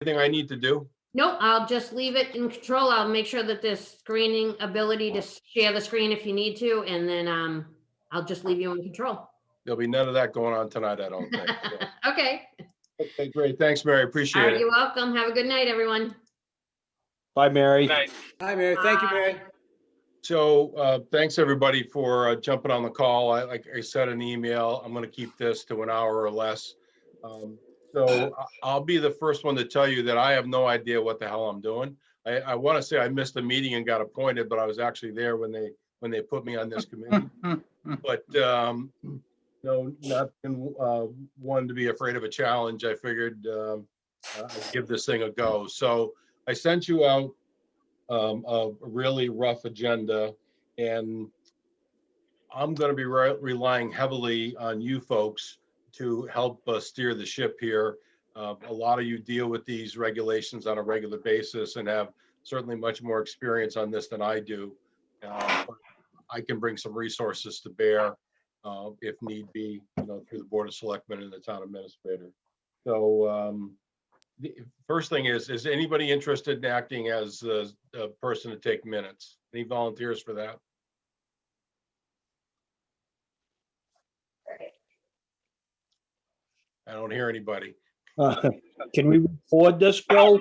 Anything I need to do? Nope, I'll just leave it in control. I'll make sure that there's screening ability to share the screen if you need to, and then I'll just leave you in control. There'll be none of that going on tonight, I don't think. So. Okay. Okay, great. Thanks, Mary. All Appreciate right, it. you're welcome. Have a good night, everyone. Bye, Mary. Night. Hi, Mary. Thank you, Mary. So thanks, everybody, for jumping on the call. Like I said in the email, I'm going to keep this to an hour or less. So I'll be the first one to tell you that I have no idea what the hell I'm doing. I want to say I missed a meeting and got appointed, but I was actually there when they put me on this committee. But no, not one to be afraid of a challenge. I figured I'd give this thing a go. So I sent you out a really rough agenda, and I'm going to be relying heavily on you folks to help steer the ship here. A lot of you deal with these regulations on a regular basis and have certainly much more experience on this than I do. I can bring some resources to bear if need be, through the Board of Selectmen and the town administrator. So the first thing is anybody interested in acting as a person to take minutes? Any volunteers for that? I don't hear anybody. Can we record this, Bill?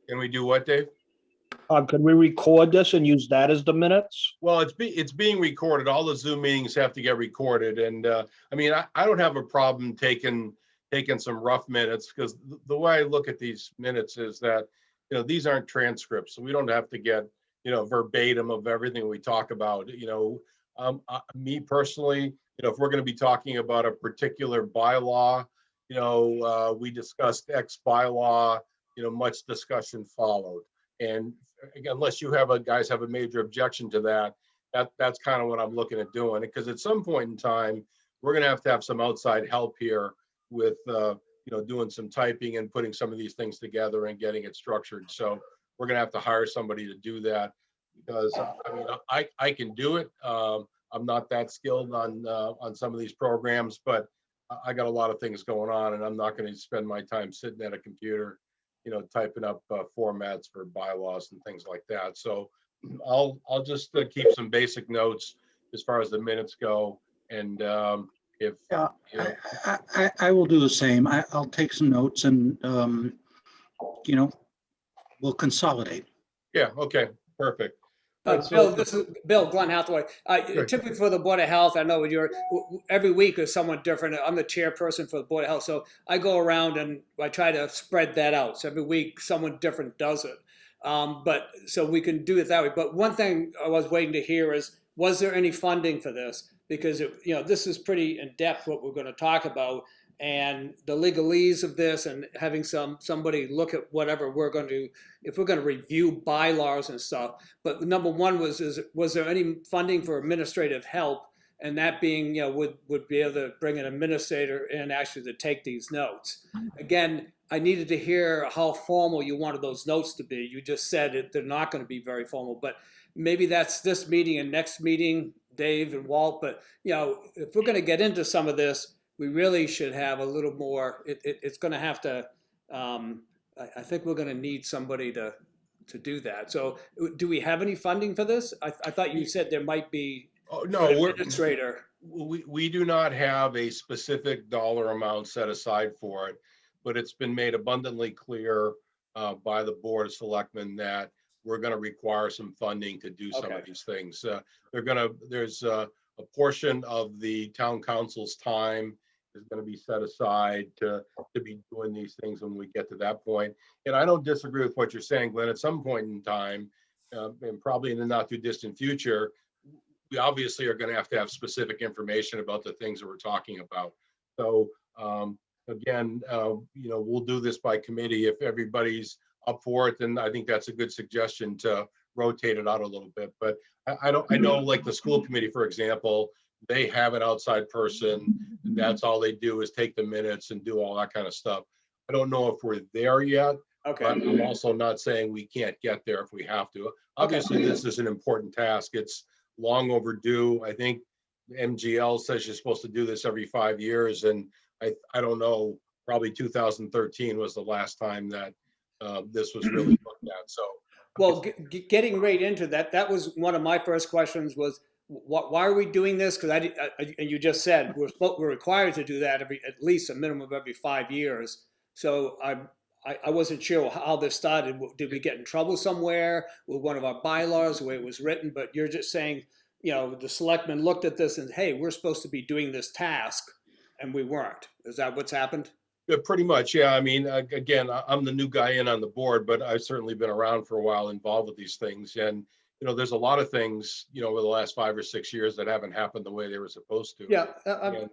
Can we do what, Dave? Can we record this and use that as the minutes? Well, it's being recorded. All the Zoom meetings have to get recorded. And I mean, I don't have a problem taking some rough minutes, because the way I look at these minutes is that, these aren't transcripts. So we don't have to get, verbatim of everything we talk about. Me personally, if we're going to be talking about a particular bylaw, we discussed X bylaw, much discussion followed. And again, unless you guys have a major objection to that, that's kind of what I'm looking at doing. Because at some point in time, we're going to have some outside help here with, doing some typing and putting some of these things together and getting it structured. So we're going to have to hire somebody to do that, because I mean, I can do it. I'm not that skilled on some of these programs, but I got a lot of things going on, and I'm not going to spend my time sitting at a computer, typing up formats for bylaws and things like that. So I'll just keep some basic notes as far as the minutes go. And if I will do the same. I'll take some notes, and we'll consolidate. Yeah. Okay. Perfect. Bill, this is Bill, Glenn Hathaway. Typically for the Board of Health, I know every week is somewhat different. I'm the chairperson for the Board of Health, so I go around and I try to spread that out. So every week someone different does it. But so we can do it that way. But one thing I was waiting to hear is, was there any funding for this? Because this is pretty in depth what we're going to talk about, and the legalese of this, and having somebody look at whatever we're going to, if we're going to review bylaws and stuff. But number one was there any funding for administrative help? And that being, would be able to bring an administrator in actually to take these notes. Again, I needed to hear how formal you wanted those notes to be. You just said they're not going to be very formal, but maybe that's this meeting and next meeting, Dave and Walt. But if we're going to get into some of this, we really should have a little more. It's going to have to. I think we're going to need somebody to do that. So, do we have any funding for this? I thought you said there might be. Oh no, administrator. We do not have a specific dollar amount set aside for it, but it's been made abundantly clear by the Board of Selectmen that we're going to require some funding to do some of these things. There's a portion of the town council's time is going to be set aside to be doing these things when we get to that point. And I don't disagree with what you're saying, Glenn. At some point in time, and probably in the not too distant future, we obviously are going to have specific information about the things that we're talking about. So again, we'll do this by committee. If everybody's up for it, then I think that's a good suggestion to rotate it out a little bit. But I know like the school committee, for example, they have an outside person, and that's all they do is take the minutes and do all that kind of stuff. I don't know if we're there yet. Okay. But I'm also not saying we can't get there if we have to. Obviously, this is an important task. It's long overdue. I think MGL says you're supposed to do this every 5 years, and I don't know, probably 2013 was the last time that this was really looked at. So, Well, getting right into that, that was one of my first questions was, why are we doing this? Because and you just said we're required to do that at least a minimum of every 5 years. So I wasn't sure how this started. Did we get in trouble somewhere with one of our bylaws, the way it was written? But you're just saying, the selectmen looked at this and, hey, we're supposed to be doing this task, and we weren't. Is that what's happened? yeah, pretty much, yeah. I mean, again, I'm the new guy in on the board, but I've certainly been around for a while involved with these things. And, there's a lot of things, over the last 5 or 6 years that haven't happened the way they were supposed to. Yeah. And,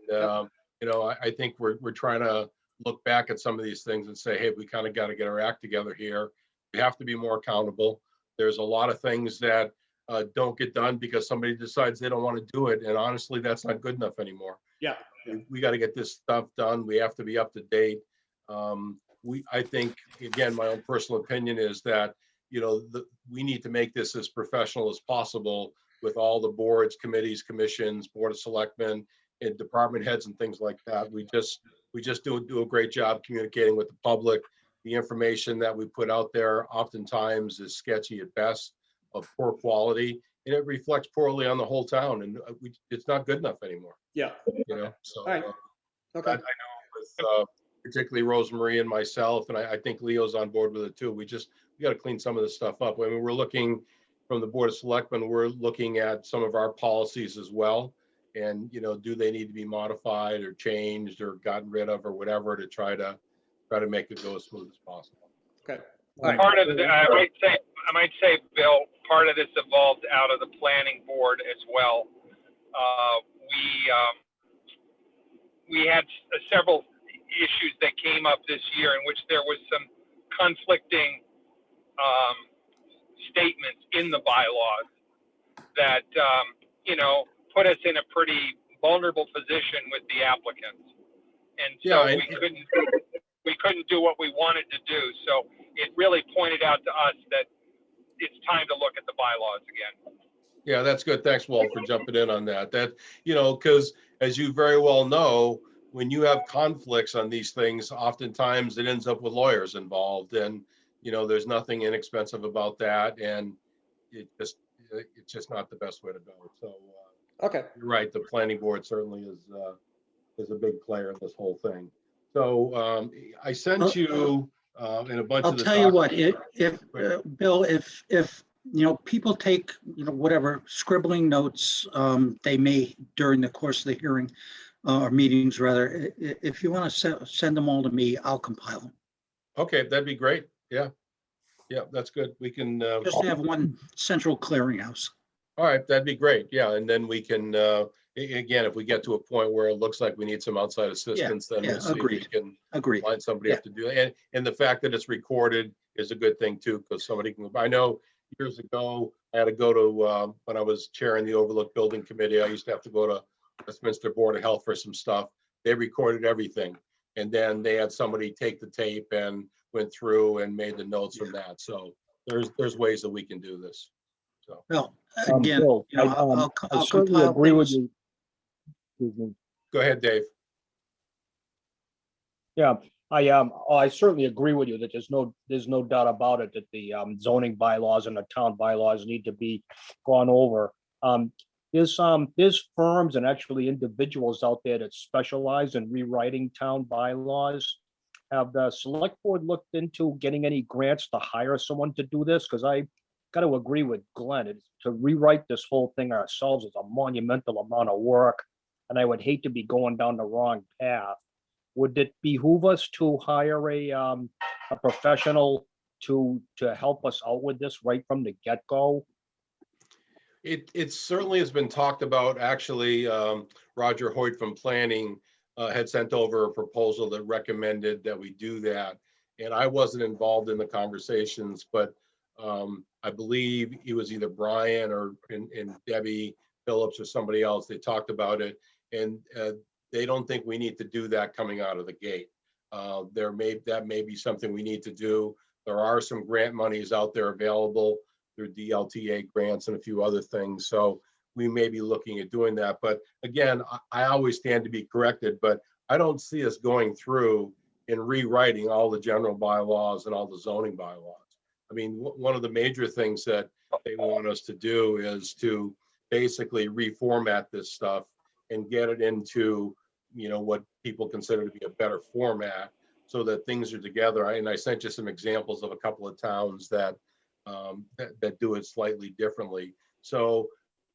I think we're trying to look back at some of these things and say, hey, we kind of got to get our act together here. We have to be more accountable. There's a lot of things that don't get done because somebody decides they don't want to do it. And honestly, that's not good enough anymore. Yeah. We got to get this stuff done. We have to be up to date. I think, again, my own personal opinion is that, we need to make this as professional as possible with all the boards, committees, commissions, board of selectmen, and department heads and things like that. We just do a great job communicating with the public. The information that we put out there oftentimes is sketchy at best, of poor quality, and it reflects poorly on the whole town. And it's not good enough anymore. Yeah. So All right. Okay. I know with particularly Rosemarie and myself, and I think Leo's on board with it too. We got to clean some of this stuff up. I mean, we're looking from the Board of Selectmen, we're looking at some of our policies as well. And, do they need to be modified or changed or gotten rid of or whatever to try to make it go as smooth as possible. Okay. All right. Part of the, I might say, Bill, part of this evolved out of the planning board as well. We had several issues that came up this year in which there was some conflicting statements in the bylaws that put us in a pretty vulnerable position with the applicants, and so we couldn't do what we wanted to do. So it really pointed out to us that it's time to look at the bylaws again. Yeah, that's good. Thanks, Walt, for jumping in on that. That, because as you very well know, when you have conflicts on these things, oftentimes it ends up with lawyers involved, and there's nothing inexpensive about that, and it's just not the best way to go. So Okay. you're right. The planning board certainly is a big player in this whole thing. So I sent you in a bunch I'll of the. tell you what, Bill, if people take, whatever scribbling notes they may during the course of the hearing or meetings rather, if you want to send them all to me, I'll compile them. Okay, that'd be great. Yeah, that's good. We can Just have one central clearinghouse. all right, that'd be great. Yeah, and then we can again, if we get to a point where it looks like we need some outside assistance, then we'll see if we can Agreed. find somebody up to do it. And the fact that it's recorded is a good thing too, because somebody can. I know years ago I had to go to when I was chairing the Overlook Building Committee. I used to have to go to Westminster Board of Health for some stuff. They recorded everything, and then they had somebody take the tape and went through and made the notes from that. So there's ways that we can do this. So Well, again, Bill, I'll I certainly compile agree with things. you. Excuse me. go ahead, Dave. Yeah, I certainly agree with you that there's no doubt about it that the zoning bylaws and the town bylaws need to be gone over. There's firms and actually individuals out there that specialize in rewriting town bylaws. Have the select board looked into getting any grants to hire someone to do this? Because I got to agree with Glenn, to rewrite this whole thing ourselves is a monumental amount of work, and I would hate to be going down the wrong path. Would it behoove us to hire a professional to help us out with this right from the get-go? It certainly has been talked about. Actually, Roger Hoyt from planning had sent over a proposal that recommended that we do that. And I wasn't involved in the conversations, but I believe it was either Brian or and Debbie Phillips or somebody else. They talked about it, and they don't think we need to do that coming out of the gate. That may be something we need to do. There are some grant monies out there available through DLTA grants and a few other things. So we may be looking at doing that. But again, I always stand to be corrected, but I don't see us going through and rewriting all the general bylaws and all the zoning bylaws. I mean, one of the major things that they want us to do is to basically reformat this stuff and get it into, what people consider to be a better format so that things are together. And I sent you some examples of a couple of towns that do it slightly differently. So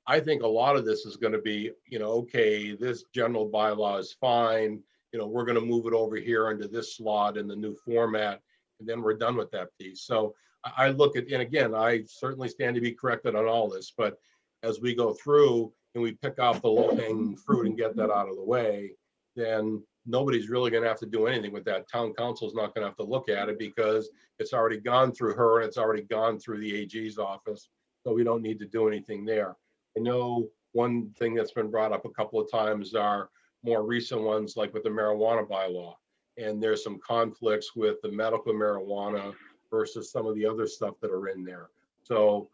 I think a lot of this is going to be, okay, this general bylaw is fine. We're going to move it over here into this slot in the new format, and then we're done with that piece. So I look at, and again, I certainly stand to be corrected on all this, but as we go through and we pick out the low-hanging fruit and get that out of the way, then nobody's really going to have to do anything with that. Town council is not going to have to look at it because it's already gone through her and it's already gone through the AG's office. So we don't need to do anything there. I know one thing that's been brought up a couple of times are more recent ones, like with the marijuana bylaw. And there's some conflicts with the medical marijuana versus some of the other stuff that are in there. So,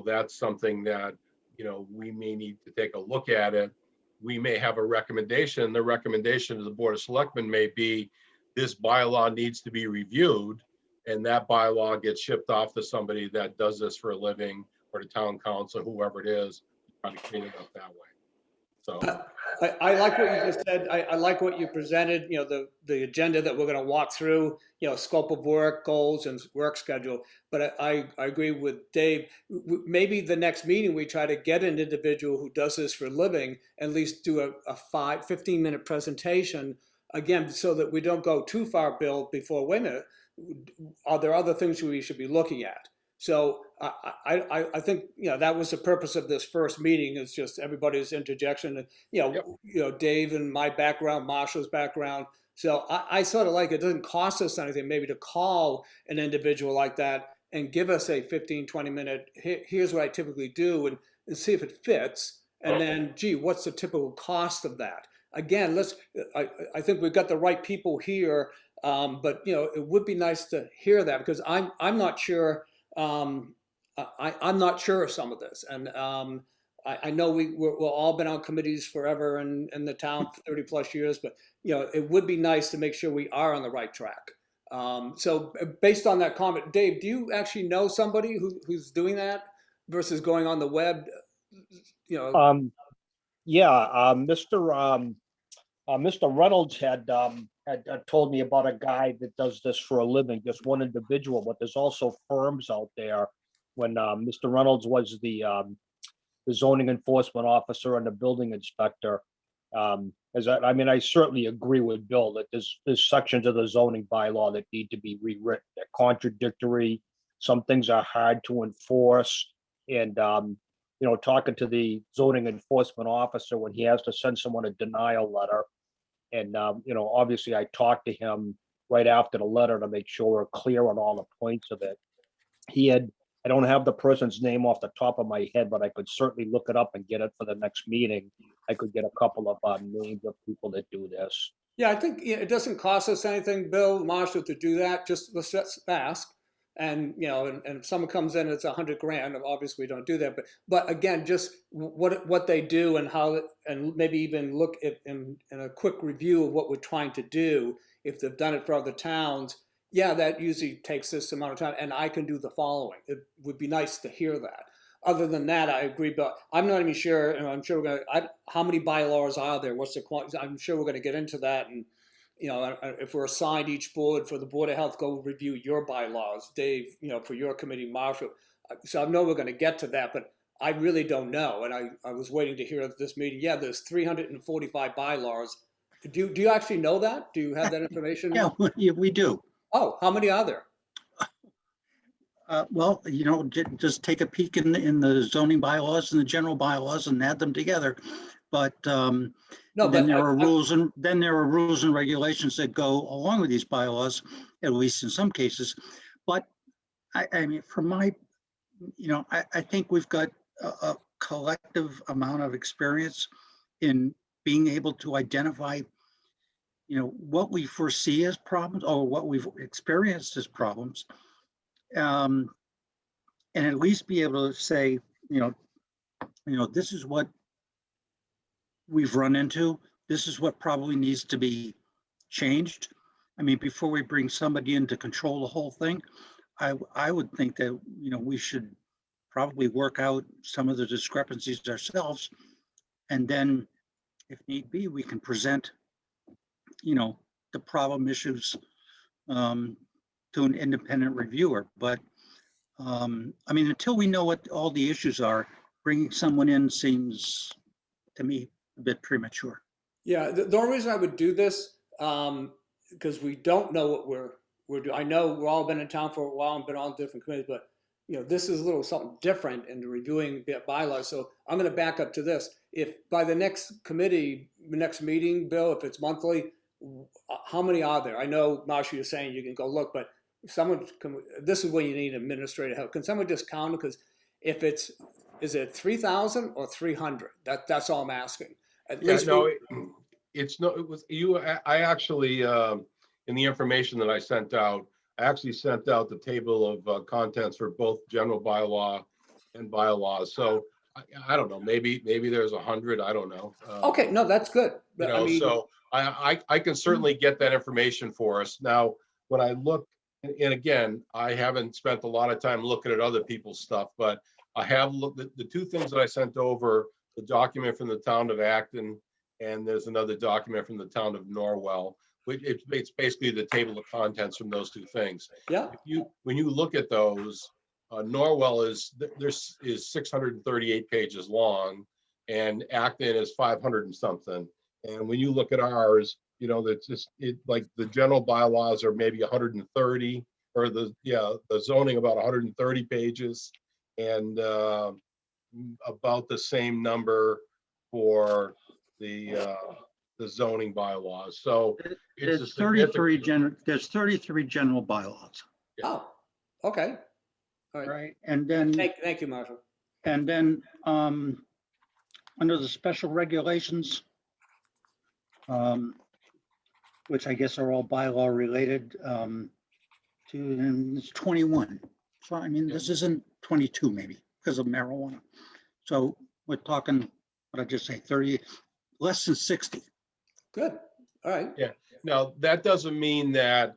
that's something that, we may need to take a look at it. We may have a recommendation. The recommendation to the Board of Selectmen may be this bylaw needs to be reviewed, and that bylaw gets shipped off to somebody that does this for a living, or the town council, whoever it is, try to clean it up that way. So I like what you just said. I like what you presented, the agenda that we're going to walk through, scope of work, goals, and work schedule. But I agree with Dave. Maybe the next meeting, we try to get an individual who does this for a living, at least do a 15-minute presentation, again, so that we don't go too far, Bill, before, wait a minute, are there other things we should be looking at? So I think, that was the purpose of this first meeting, is just everybody's interjection, and, Yep. Dave and my background, Marshall's background. So I sort of like, it doesn't cost us anything maybe to call an individual like that and give us a 15-20 minute, here's what I typically do, and see if it fits. And then, gee, what's the typical cost of that? Again, I think we've got the right people here, but it would be nice to hear that, because I'm not sure. I'm not sure of some of this, and I know we've all been on committees forever in the town for 30 plus years, but it would be nice to make sure we are on the right track. So based on that comment, Dave, do you actually know somebody who's doing that versus going on the web? Mr. Reynolds had told me about a guy that does this for a living, just one individual, but there's also firms out there. When Mr. Reynolds was the zoning enforcement officer and the building inspector, I certainly agree with Bill that there's sections of the zoning bylaw that need to be rewritten. They're contradictory. Some things are hard to enforce, and talking to the zoning enforcement officer when he has to send someone a denial letter. And, obviously I talked to him right after the letter to make sure we're clear on all the points of it. I don't have the person's name off the top of my head, but I could certainly look it up and get it for the next meeting. I could get a couple of names of people that do this. Yeah, I think it doesn't cost us anything, Bill, Marshall, to do that. Just let's ask. And and if someone comes in, it's $100,000. Obviously, we don't do that. But again, just what they do and how, and maybe even look at in a quick review of what we're trying to do. If they've done it for other towns, yeah, that usually takes this amount of time, and I can do the following. It would be nice to hear that. Other than that, I agree, but I'm not even sure, and I'm sure we're going to, how many bylaws are there? What's the quantity? I'm sure we're going to get into that, and if we're assigned each board, for the Board of Health, go review your bylaws, Dave, for your committee, Marshall. So I know we're going to get to that, but I really don't know. And I was waiting to hear at this meeting, yeah, there's 345 bylaws. Do you actually know that? Do you have that information? Yeah, we do. Oh, how many are there? Well, just take a peek in the zoning bylaws and the general bylaws and add them together. But there are rules and regulations that go along with these bylaws, at least in some cases. But I mean, from my, I think we've got a collective amount of experience in being able to identify, what we foresee as problems or what we've experienced as problems, and at least be able to say, this is what we've run into. This is what probably needs to be changed. I mean, before we bring somebody in to control the whole thing, I would think that, we should probably work out some of the discrepancies ourselves. And then if need be, we can present, the problem issues to an independent reviewer. But I mean, until we know what all the issues are, bringing someone in seems to me a bit premature. Yeah, the only reason I would do this, because we don't know what we're doing. I know we've all been in town for a while and been on different committees, but this is a little something different in the reviewing bylaws. So I'm going to back up to this. If by the next meeting, Bill, if it's monthly, how many are there? I know, Marcia, you're saying you can go look, but this is where you need administrative help. Can someone just count it? Because if is it 3,000 or 300? That's all I'm asking. At least it's no, it was you. I actually, in the information that I sent out, I actually sent out the table of contents for both general bylaw and bylaws. So I don't know, maybe there's 100. I don't know. Okay, no, that's good. So I can certainly get that information for us. Now, when I look, and again, I haven't spent a lot of time looking at other people's stuff, but I have looked at the two things that I sent over, the document from the town of Acton, and there's another document from the town of Norwell. It's basically the table of contents from those two things. Yeah. When you look at those, Norwell is 638 pages long, and Acton is 500 and something. And when you look at ours, that's just like the general bylaws are maybe 130, or the zoning about 130 pages, and about the same number for the zoning bylaws. So there's 33 general bylaws. Oh, okay. All right. Right. And then Thank you, Marshall. And then under the special regulations, which I guess are all bylaw related, and it's 21. So I mean, this isn't 22 maybe because of marijuana. So we're talking, what did I just say, 30, less than 60. Good. All right. Yeah. Now, that doesn't mean that,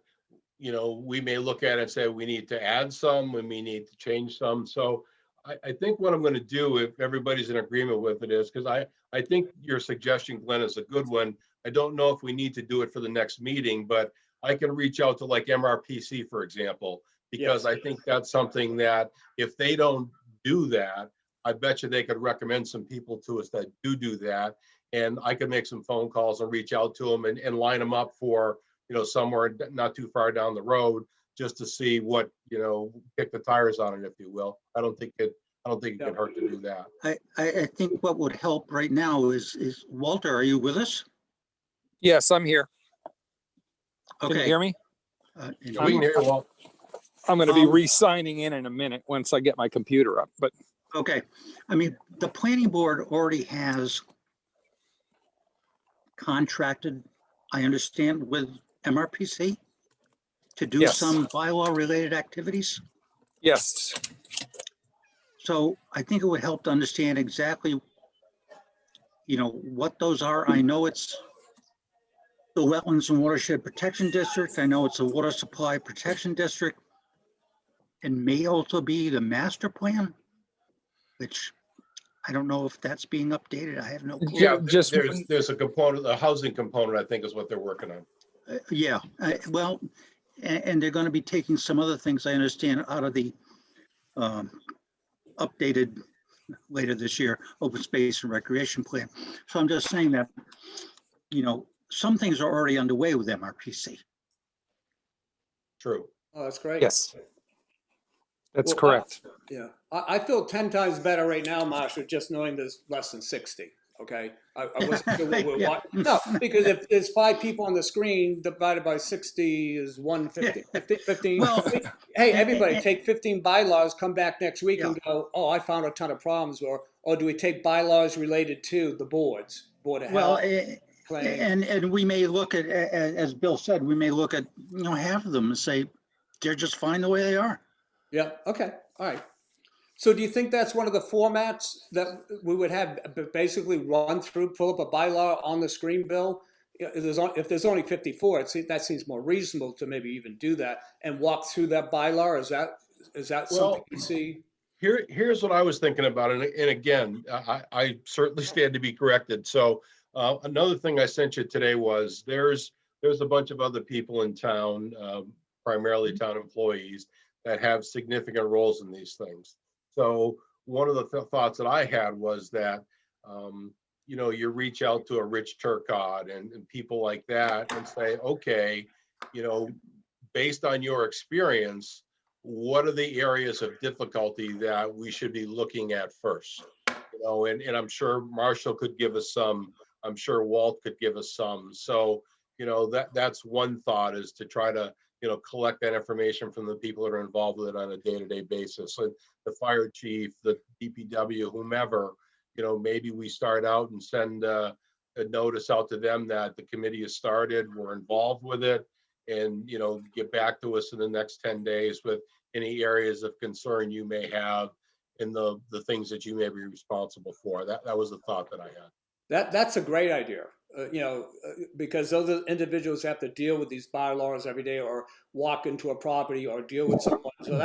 we may look at it and say we need to add some, we may need to change some. So I think what I'm going to do, if everybody's in agreement with it, is because I think your suggestion, Glenn, is a good one. I don't know if we need to do it for the next meeting, but I can reach out to like MRPC, for example, because I think that's something that if they don't do that, I bet you they could recommend some people to us that do that. And I could make some phone calls and reach out to them and line them up for, somewhere not too far down the road, just to see what, kick the tires on it, if you will. I don't think it can hurt to do that. I think what would help right now is Walter, are you with us? Yes, I'm here. Can you Okay. hear me? We can hear you, Walt. I'm going to be re-signing in a minute once I get my computer up, but Okay. I mean, the planning board already has contracted, I understand, with MRPC to do Yes. some bylaw related activities. yes, So I think it would help to understand exactly, what those are. I know it's the Wetlands and Watershed Protection District. I know it's a Water Supply Protection District. And may also be the master plan, which I don't know if that's being updated. I have no clue. Yeah, just- there's a component, a housing component, I think is what they're working on. Yeah, well, and they're going to be taking some other things, I understand, out of the updated later this year, open space and recreation plan. So I'm just saying that, some things are already underway with MRPC. True. Oh, that's great. yes. That's Well, correct. Yeah. I feel 10 times better right now, Marshall, just knowing there's less than 60. Okay. I wasn't sure what Yeah. no, because if there's 5 people on the screen, divided by 60 is 150, 15. Well, Hey, everybody, take 15 bylaws, come back next week Yeah. and go, oh, I found a ton of problems. Or do we take bylaws related to the Board of Well, Health, planning? and we may look at, as Bill said, we may look at, half of them and say, they're just fine the way they are. Yeah, okay, all right. So do you think that's one of the formats that we would have basically run through, pull up a bylaw on the screen, Bill, if there's only 54, that seems more reasonable to maybe even do that and walk through that bylaw. Is that something Well, you see? Here's what I was thinking about, and again, I certainly stand to be corrected. So another thing I sent you today was there's a bunch of other people in town, primarily town employees, that have significant roles in these things. So one of the thoughts that I had was that you know, you reach out to a Rich Turcott and people like that and say, okay, you know, based on your experience, what are the areas of difficulty that we should be looking at first? You know, and I'm sure Marshall could give us some, I'm sure Walt could give us some. So, you know, that's one thought, is to try to, you know, collect that information from the people that are involved with it on a day-to-day basis. So the fire chief, the DPW, whomever, you know, maybe we start out and send a notice out to them that the committee has started, we're involved with it, and, you know, get back to us in the next 10 days with any areas of concern you may have and the things that you may be responsible for. That was the thought that I had. That's a great idea. You know, because those individuals have to deal with these bylaws every day, or walk into a property, or deal with someone. So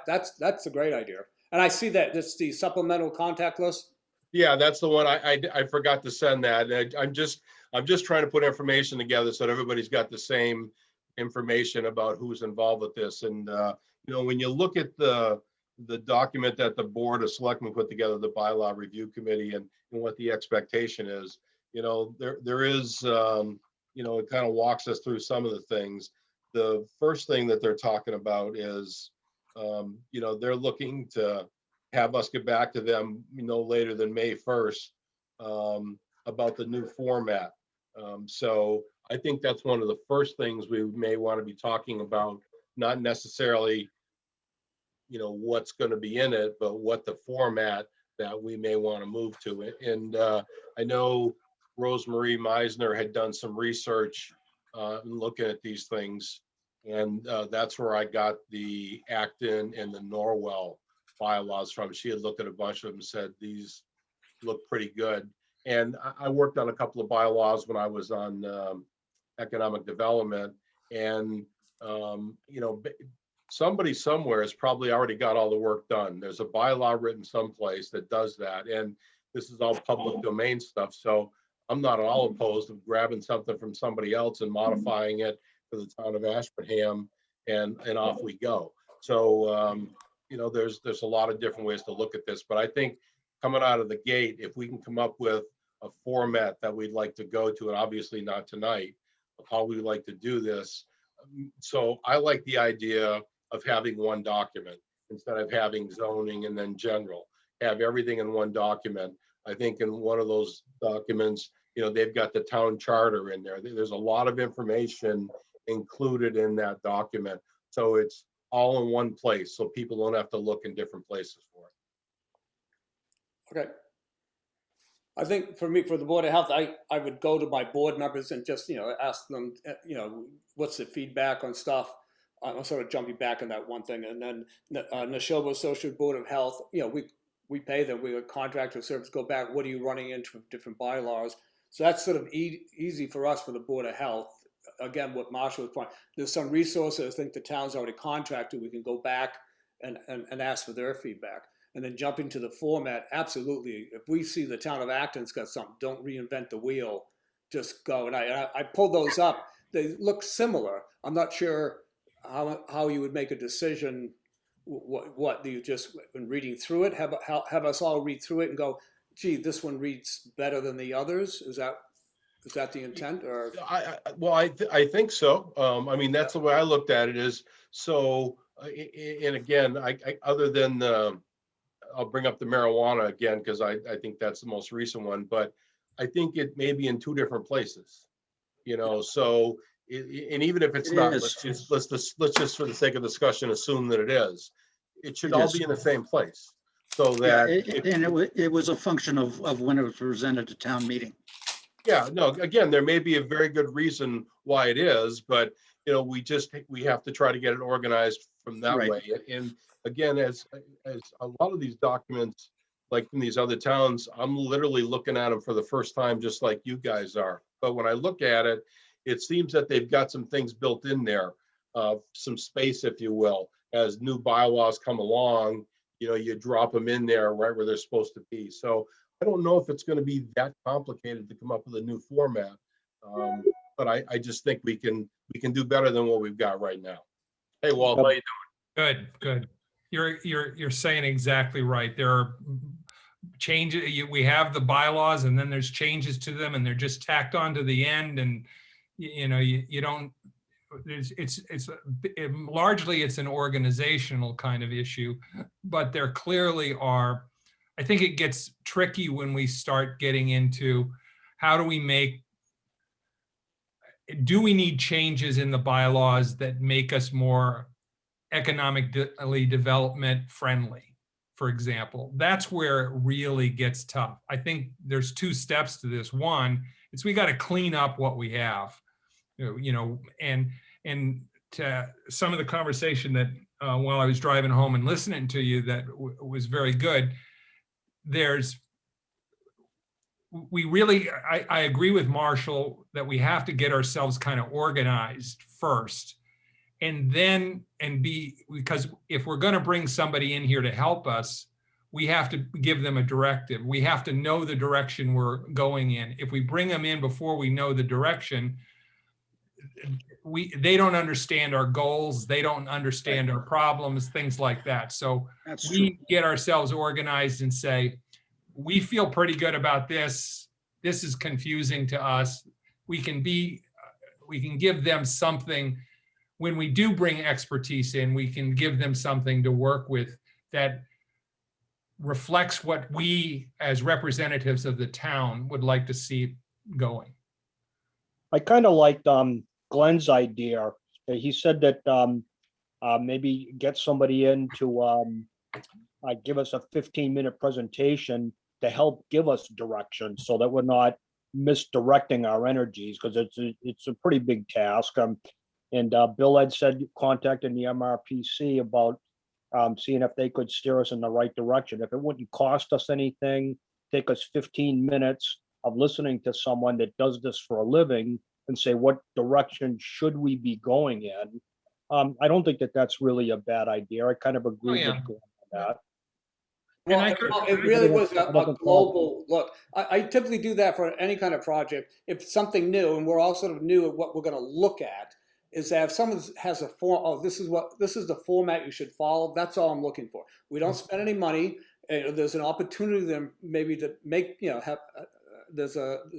that's a great idea. And I see that it's the supplemental contact list. Yeah, that's the one. I forgot to send that. And I'm just trying to put information together so that everybody's got the same information about who's involved with this. And you know, when you look at the document that the Board of Selectmen put together, the bylaw review committee, and what the expectation is, you know, there is, you know, it kind of walks us through some of the things. The first thing that they're talking about is, you know, they're looking to have us get back to them, you know, later than May 1st, about the new format. So I think that's one of the first things we may want to be talking about, not necessarily, you know, what's going to be in it, but what the format that we may want to move to it. And I know Rosemarie Meisner had done some research looking at these things, and that's where I got the Acton and the Norwell bylaws from. She had looked at a bunch of them and said these look pretty good. And I worked on a couple of bylaws when I was on economic development, and you know, somebody somewhere has probably already got all the work done. There's a bylaw written someplace that does that, and this is all public domain stuff. So I'm not at all opposed to grabbing something from somebody else and modifying it for the town of Ashburnham, and off we go. So you know, there's a lot of different ways to look at this, but I think coming out of the gate, if we can come up with a format that we'd like to go to, and obviously not tonight, of how we like to do this. So I like the idea of having one document instead of having zoning and then general. Have everything in one document. I think in one of those documents, you know, they've got the town charter in there. There's a lot of information included in that document. So it's all in one place, so people don't have to look in different places for it. Okay. I think for me, for the Board of Health, I would go to my board members and just, you know, ask them, you know, what's the feedback on stuff. I'm sort of jumping back on that one thing. And then Neshoba Associate Board of Health, you know, we pay them, we contract or service, go back, what are you running into from different bylaws? So that's sort of easy for us for the Board of Health. Again, what Marshall was pointing, there's some resources I think the town's already contracted, we can go back and ask for their feedback. And then jumping to the format, absolutely. If we see the town of Acton's got something, don't reinvent the wheel, just go. And I pulled those up. They look similar. I'm not sure how you would make a decision. What do you just, when reading through it, have us all read through it and go, gee, this one reads better than the others? Is that the intent? Or I think so. I mean, that's the way I looked at it, is so. And again, I other than I'll bring up the marijuana again, because I think that's the most recent one, but I think it may be in two different places, you know. So and even if it's not, let's just for the sake of discussion assume that it is. It should all be in the same place, so that it was a function of when it was presented to town meeting. Yeah, no, again, there may be a very good reason why it is, but you know, we have to try to get it organized from that way. And again, as a lot of these documents, like from these other towns, I'm literally looking at them for the first time, just like you guys are. But when I look at it, it seems that they've got some things built in there, some space, if you will, as new bylaws come along, you drop them in there right where they're supposed to be. So I don't know if it's going to be that complicated to come up with a new format. But I just think we can do better than what we've got right now. Hey, Walt, how you doing? Good. You're saying exactly right. There are changes. We have the bylaws, and then there's changes to them, and they're just tacked on to the end. And you don't. Largely it's an organizational kind of issue, but there clearly are. I think it gets tricky when we start getting into how do we make. Do we need changes in the bylaws that make us more economically development friendly, for example? That's where it really gets tough. I think there's two steps to this. One, it's we got to clean up what we have, and to some of the conversation that while I was driving home and listening to you, that was very good. I agree with Marshall that we have to get ourselves kind of organized first, because if we're going to bring somebody in here to help us, we have to give them a directive. We have to know the direction we're going in. If we bring them in before we know the direction, they don't understand our goals. They don't understand our problems, things like that. So we get ourselves organized and say, we feel pretty good about this. This is confusing to us. We can give them something. When we do bring expertise in, we can give them something to work with that reflects what we as representatives of the town would like to see going. I kind of liked Glenn's idea. He said that maybe get somebody in to give us a 15-minute presentation to help give us direction so that we're not misdirecting our energies, because it's a pretty big task. And Bill had said contacting the MRPC about seeing if they could steer us in the right direction. If it wouldn't cost us anything, take us 15 minutes of listening to someone that does this for a living and say, what direction should we be going in? I don't think that that's really a bad idea. I kind of agree with Glenn on that. Well, it really was a global look. I typically do that for any kind of project. If it's something new and we're all sort of new at what we're going to look at, is that if someone has a form, this is the format you should follow. That's all I'm looking for. We don't spend any money. There's an opportunity then maybe to make, there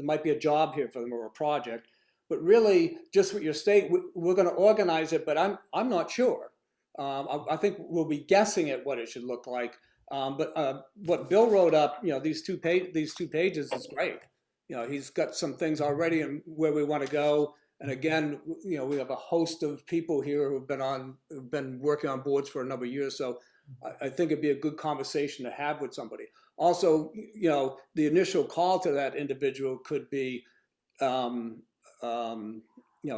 might be a job here for them or a project. But really, just what you're stating, we're going to organize it, but I'm not sure. I think we'll be guessing at what it should look like. But what Bill wrote up, these two pages is great. He's got some things already and where we want to go. And again, we have a host of people here who've been working on boards for a number of years. So I think it'd be a good conversation to have with somebody. Also, the initial call to that individual could be,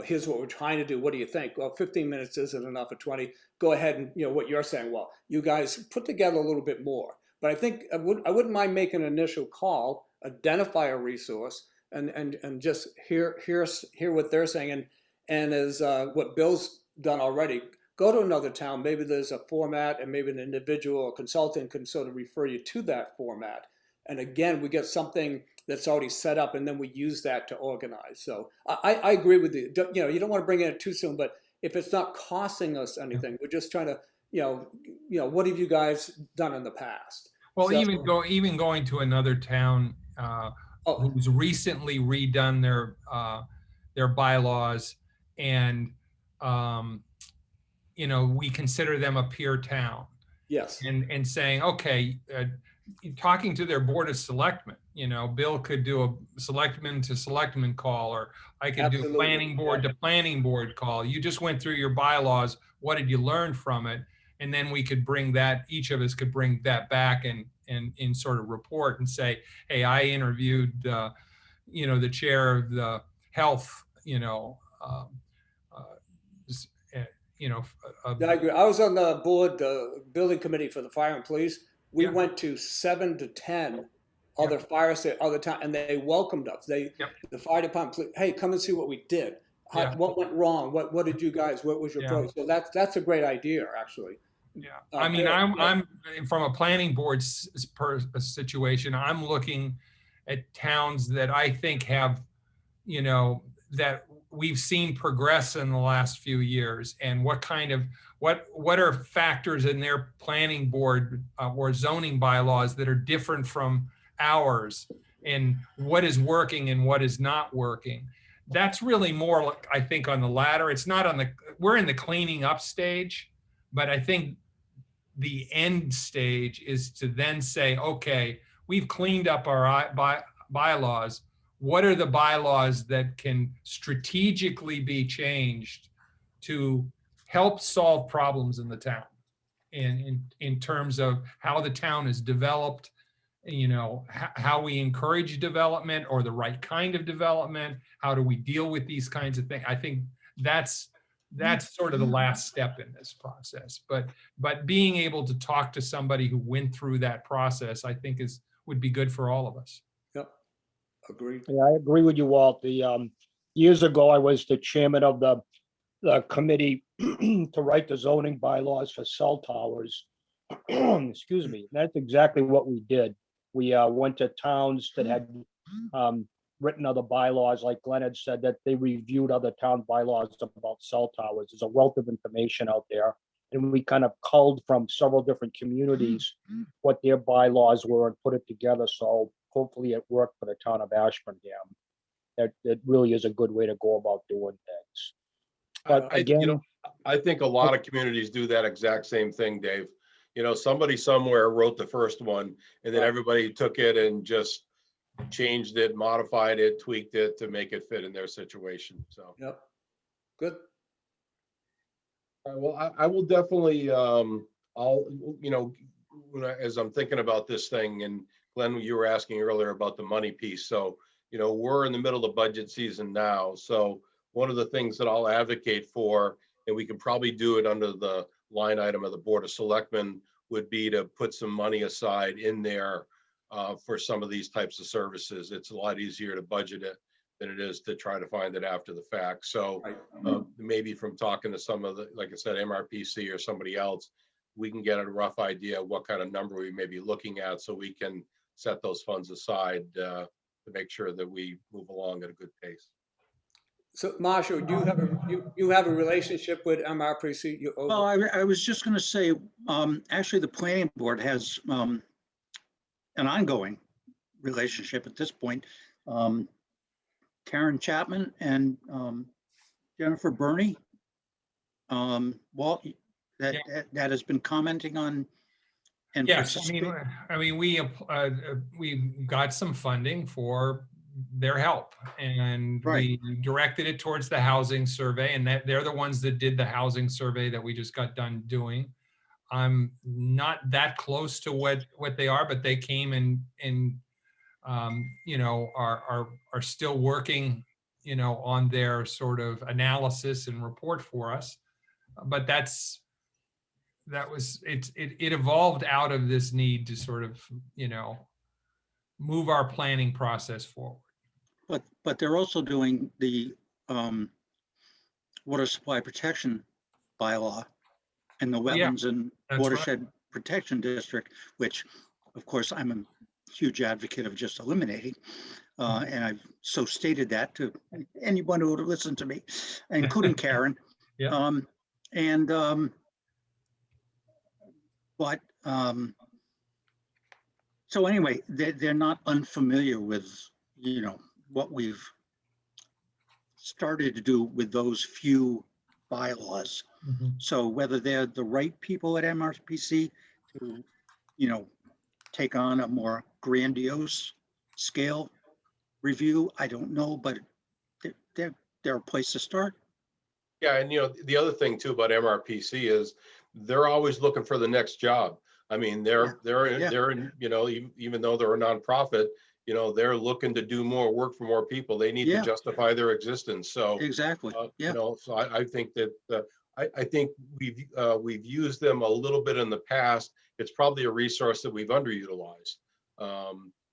here's what we're trying to do. What do you think? Well, 15 minutes isn't enough, or 20. Go ahead and, what you're saying, well, you guys put together a little bit more. But I think I wouldn't mind making an initial call, identify a resource, and just hear what they're saying. And as what Bill's done already, go to another town. Maybe there's a format, and maybe an individual or consultant can sort of refer you to that format. And again, we get something that's already set up, and then we use that to organize. So I agree with you. You don't want to bring it in too soon, but if it's not costing us anything, we're just trying to, what have you guys done in the past? Well, So, even going to another town who's recently redone their bylaws, and we consider them a peer town. yes. And saying, okay, talking to their board of selectmen, Bill could do a selectman to selectman call, or I could do a planning board to planning board call. You just went through your bylaws. What did you learn from it? And then we could bring that, each of us could bring that back and sort of report and say, hey, I interviewed, the chair of the health, I agree. I was on the board, the building committee for the fire and police. We Yeah. went to 7 to 10 other fire state other time, and they welcomed us. Yep. The fire department, hey, come and see what we did. Yeah. What went wrong? What did you guys? What was your Yeah. approach? So that's a great idea, actually. Yeah, I mean, Bill, I'm from a planning board situation, I'm looking at towns that I think have, you know, that we've seen progress in the last few years, and what kind of, what are factors in their planning board or zoning bylaws that are different from ours, and what is working and what is not working. That's really more, like, I think, on the latter. It's not on the, we're in the cleaning up stage, but I think the end stage is to then say, okay, we've cleaned up our bylaws. What are the bylaws that can strategically be changed to help solve problems in the town? In terms of how the town is developed, you know, how we encourage development or the right kind of development, how do we deal with these kinds of things? I think that's sort of the last step in this process. But being able to talk to somebody who went through that process, I think would be good for all of us. Yep, agreed. Yeah, I agree with you, Walt. Years ago, I was the chairman of the committee to write the zoning bylaws for cell towers. Excuse me. That's exactly what we did. We went to towns that had written other bylaws, like Glenn had said, that they reviewed other town bylaws about cell towers. There's a wealth of information out there. And we kind of culled from several different communities what their bylaws were and put it together. So hopefully it worked for the town of Ashburnham. That really is a good way to go about doing things. But again, I think a lot of communities do that exact same thing, Dave. You know, somebody somewhere wrote the first one, and then everybody took it and just changed it, modified it, tweaked it to make it fit in their situation. So, Yep, good. all right, well, I will definitely, I'll, you know, as I'm thinking about this thing, and Glenn, you were asking earlier about the money piece. So, you know, we're in the middle of budget season now. So one of the things that I'll advocate for, and we can probably do it under the line item of the Board of Selectmen, would be to put some money aside in there for some of these types of services. It's a lot easier to budget it than it is to try to find it after the fact. So maybe from talking to some of the, like I said, MRPC or somebody else, we can get a rough idea of what kind of number we may be looking at, so we can set those funds aside to make sure that we move along at a good pace. So Marshall, you have a relationship with MRPC? Well, I was just going to say, actually, the planning board has an ongoing relationship at this point. Karen Chapman and Jennifer Burney, Walt, that has been commenting on. And yes, I mean, we got some funding for their help, and we directed it towards the housing survey, and they're the ones that did the housing survey that we just got done doing. I'm not that close to what they are, but they came and you know, are still working, you know, on their sort of analysis and report for us. But it evolved out of this need to sort of, you know, move our planning process forward. But they're also doing the water supply protection bylaw and the wetlands and watershed protection district, which, of course, I'm a huge advocate of just eliminating. And I've so stated that to anyone who would have listened to me, including Karen. So anyway, they're not unfamiliar with, you know, what we've started to do with those few bylaws. So whether they're the right people at MRPC to, you know, take on a more grandiose scale review, I don't know, but they're a place to start. Yeah, and you know, the other thing too about MRPC is they're always looking for the next job. I mean, they're you know, even though they're a nonprofit, you know, they're looking to do more work for more people. They need to justify their existence. So exactly, you know, so I think that I think we've used them a little bit in the past. It's probably a resource that we've underutilized.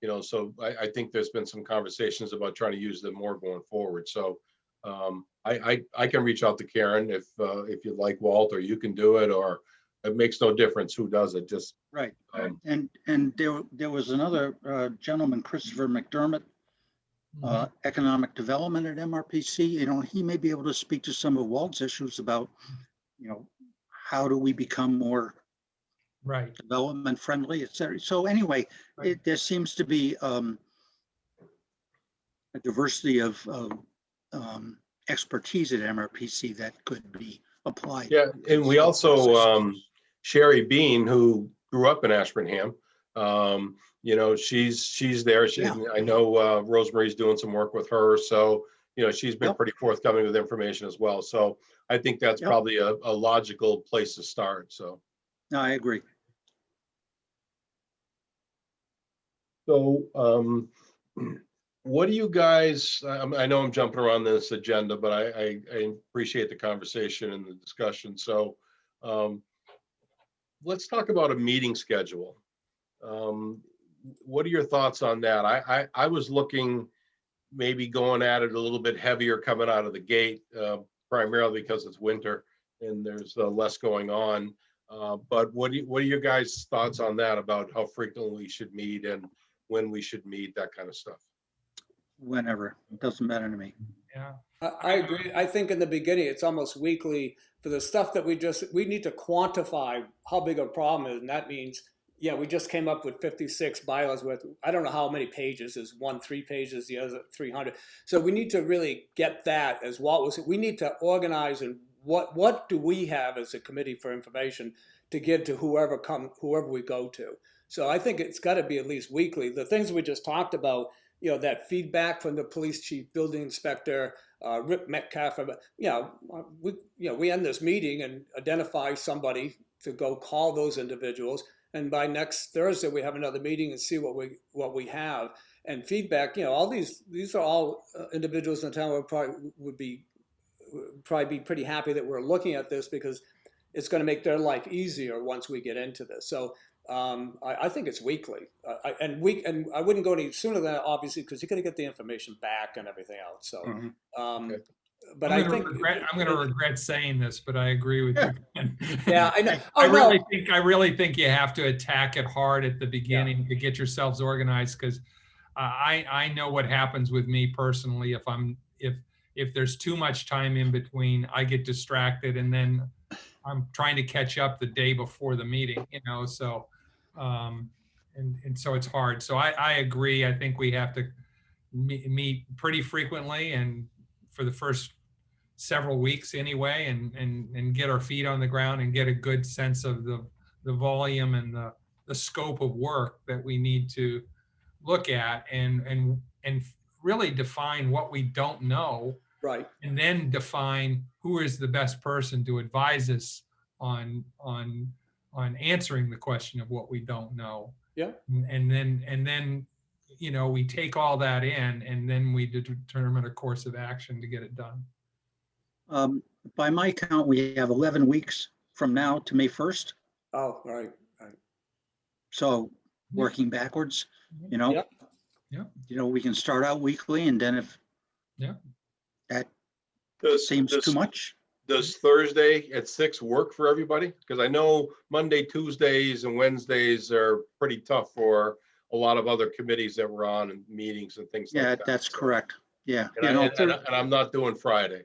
You know, so I think there's been some conversations about trying to use them more going forward. So I can reach out to Karen if you'd like, Walt, or you can do it, or it makes no difference who does it. Just Right. And there was another gentleman, Christopher McDermott, economic development at MRPC. You know, he may be able to speak to some of Walt's issues about, you know, how do we become more Right. development friendly, et cetera. So anyway, there seems to be a diversity of expertise at MRPC that could be applied. Yeah, and we also Sherry Bean, who grew up in Ashburnham. You know, she's there. I know Rosemary's doing some work with her, so you know she's been pretty forthcoming with information as well. So I think that's probably a logical place to start. So No, I agree. So what do you guys, I know I'm jumping around this agenda, but I appreciate the conversation and the discussion. So let's talk about a meeting schedule. What are your thoughts on that? I was looking maybe going at it a little bit heavier coming out of the gate, primarily because it's winter and there's less going on. But what are your guys' thoughts on that, about how frequently we should meet and when we should meet, that kind of stuff? Whenever, it doesn't matter to me. Yeah. I agree. I think in the beginning, it's almost weekly for the stuff that we need to quantify how big a problem is. And that means, yeah, we just came up with 56 bylaws with, I don't know how many pages. Is one 3 pages, the other 300. So we need to really get that, as Walt was, we need to organize and what do we have as a committee for information to give to whoever we go to. So I think it's got to be at least weekly. The things we just talked about, you know, that feedback from the police chief, building inspector, Rick Metcalf, we end this meeting and identify somebody to go call those individuals. And by next Thursday, we have another meeting and see what we have. And feedback, you know, all these are all individuals in the town would probably be pretty happy that we're looking at this, because it's going to make their life easier once we get into this. So I think it's weekly, and I wouldn't go any sooner than that, obviously, because you're going to get the information back and everything else. So, Okay. but I'm going to regret saying this, but I agree with you. Yeah, I know. I really think you have to attack it hard at the beginning to get yourselves organized, because I know what happens with me personally. If there's too much time in between, I get distracted, and then I'm trying to catch up the day before the meeting, you know, so, and so it's hard. So I agree. I think we have to meet pretty frequently, and for the first several weeks anyway, and get our feet on the ground and get a good sense of the volume and the scope of work that we need to look at, and really define what we don't know. Right. And then define who is the best person to advise us on answering the question of what we don't know. Yeah. And then, you know, we take all that in, and then we determine a course of action to get it done. By my count, we have 11 weeks from now to May 1st. Oh, right. So working backwards, you know, you know, we can start out weekly, and then if that seems too much. Does Thursday at 6 work for everybody? Because I know Monday, Tuesdays, and Wednesdays are pretty tough for a lot of other committees that we're on and meetings and things like that. Yeah, that's correct. Yeah. And I'm not doing Friday.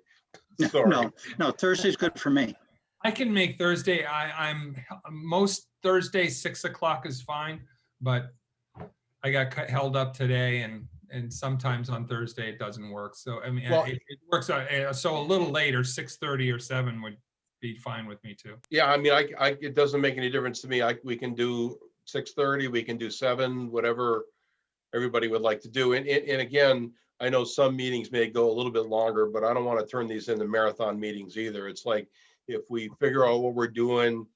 Sorry. No, Thursday's good for me. I can make Thursday. I'm most Thursdays 6 o'clock is fine, but I got held up today, and sometimes on Thursday it doesn't work. So I mean, it works out. So a little later, 6:30 or 7 would be fine with me too. Yeah, I mean, it doesn't make any difference to me. We can do 6:30, we can do 7, whatever everybody would like to do. And again, I know some meetings may go a little bit longer, but I don't want to turn these into marathon meetings either. It's like, if we figure out what we're doing,